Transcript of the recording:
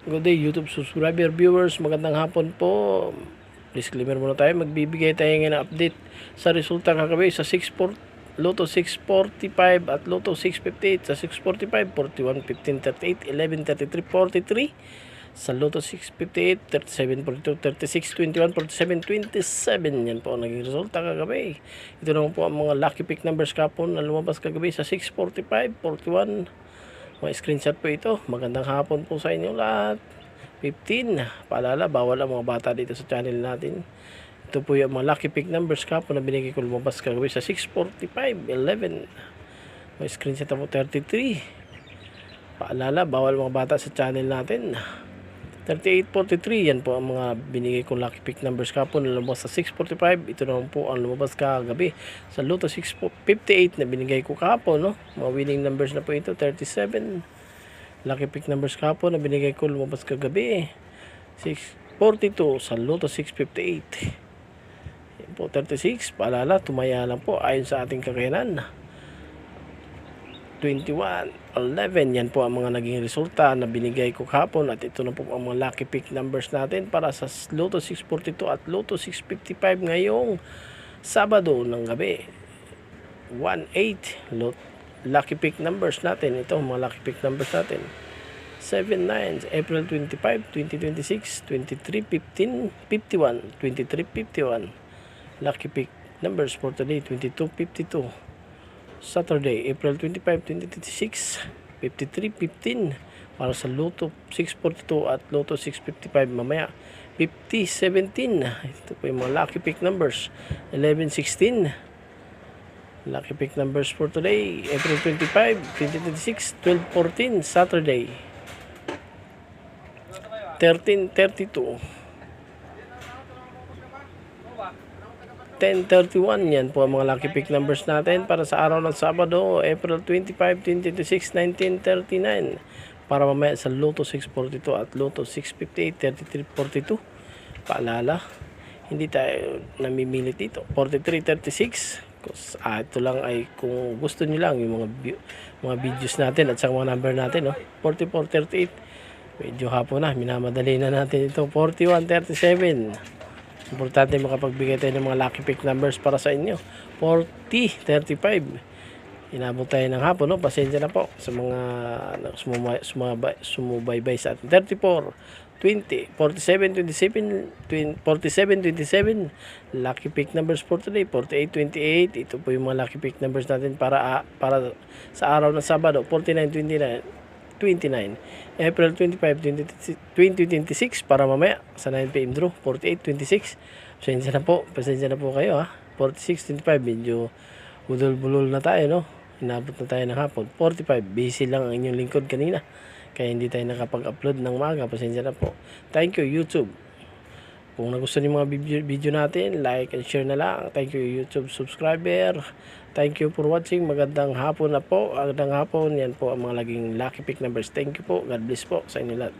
Good day YouTube subscriber viewers, magandang hapon po. Disclaimer muna tayo, magbibigay tayo ngayon ng update sa resulta kagabi sa Lotto 645 at Lotto 658. Sa 645, 41, 15, 38, 11, 33, 43. Sa Lotto 658, 37, 42, 36, 21, 47, 27. Yan po ang naging resulta kagabi. Ito naman po ang mga lucky pick numbers kapon na lumabas kagabi sa 645, 41. Mga screenshot po ito. Magandang hapon po sa inyo lahat. 15. Paalala, bawal ang mga bata dito sa channel natin. Ito po yung mga lucky pick numbers kapon na binigay ko lumabas kagabi sa 645, 11. Mga screenshot po 33. Paalala, bawal mga bata sa channel natin. 3843, yan po ang mga binigay kong lucky pick numbers kapon na lumabas sa 645. Ito naman po ang lumabas kagabi sa Lotto 658 na binigay ko kahapon, no? Mga winning numbers na po ito, 37. Lucky pick numbers kapon na binigay ko lumabas kagabi, 642 sa Lotto 658. Yan po, 36. Paalala, tumaya lang po ayon sa ating kakayanan. 21, 11. Yan po ang mga naging resulta na binigay ko kahapon. At ito na po ang mga lucky pick numbers natin para sa Lotto 642 at Lotto 655 ngayong Sabado ng gabi, 1-8. Lucky pick numbers natin. Ito ang mga lucky pick numbers natin. 7-9, April 25, 2026, 23-15, 51, 23-51. Lucky pick numbers for today, 22-52. Saturday, April 25, 2026, 53-15 para sa Lotto 642 at Lotto 655 mamaya. 50-17. Ito po yung mga lucky pick numbers. 11-16. Lucky pick numbers for today, April 25, 2026, 12-14. Saturday, 13-32. 10-31. Yan po ang mga lucky pick numbers natin para sa araw ng Sabado, April 25, 2026, 19-39. Para mamaya sa Lotto 642 at Lotto 658, 33-42. Paalala, hindi tayo namimilit dito. 43-36. Ito lang ay kung gusto niyo lang yung mga videos natin at sa mga number natin, no? 44-38. Medyo hapon na, minamadali na natin ito. 41-37. Importante makapagbigay tayo ng mga lucky pick numbers para sa inyo. 40-35. Inabot tayo ng hapon, no? Pasensya na po sa mga sumubaybay sa atin. 34-20, 47-27, lucky pick numbers for today. 48-28. Ito po yung mga lucky pick numbers natin para sa araw ng Sabado. 49-29, April 25, 2026 para mamaya sa 9 PM draw. 48-26. Pasensya na po kayo, ha. 46-25, medyo budol-bulol na tayo, no? Inabot na tayo ng hapon. 45, busy lang ang inyong lingkod kanina, kaya hindi tayo nakapag-upload ng maga. Pasensya na po. Thank you YouTube. Kung nagustuhan niyo mga video natin, like and share na lang. Thank you YouTube subscriber. Thank you for watching. Magandang hapon na po. Magandang hapon. Yan po ang mga laging lucky pick numbers. Thank you po. God bless po sa inyo lahat.